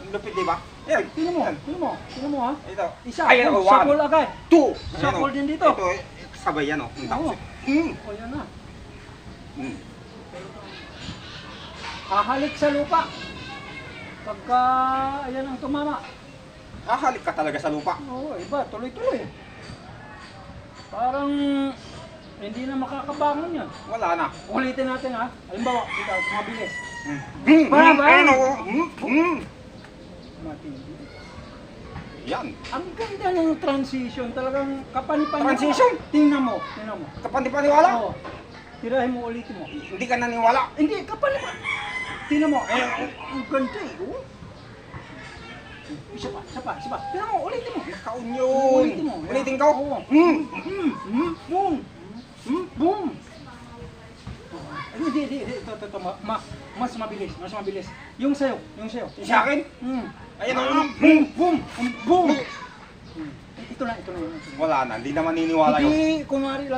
lupit, di ba? Yan. Tingnan mo, tingnan mo, tingnan mo ha. Ito. Isa, Ayan, oh, shuffle one. agad. Two. Shuffle din dito. Ito, sabay yan, oh. Oo. O yan na. Hahalik sa lupa. Pagka, ayan ang tumama. Hahalik ka talaga sa lupa. Oo, iba, tuloy-tuloy. Parang, hindi na makakabangon yan. Wala na. Ulitin natin ha. Halimbawa, ito, mabilis. Ba? Ayan, oh. Matindi. Yan. Ang ganda ng transition, talagang kapani-pani. Transition? Tingnan mo, tingnan mo. Kapantipaniwala? Oo. Tirahin mo, ulitin mo. Hindi ka naniwala. Hindi, kapani-pani. Tingnan mo, ang ganda eh. Oh. Isa pa, isa pa, isa pa. Tingnan mo, ulitin mo. Kaun yun. Ulitin mo. Ulitin ko. Oo. Boom. Boom. Hindi, ito, mas mabilis, mas mabilis. Yung sayo, yung sayo. Sa akin? Ayan, Boom. boom, boom. Ito na yun. Wala na. Hindi na maniniwala yun. Hindi, kunwari lang.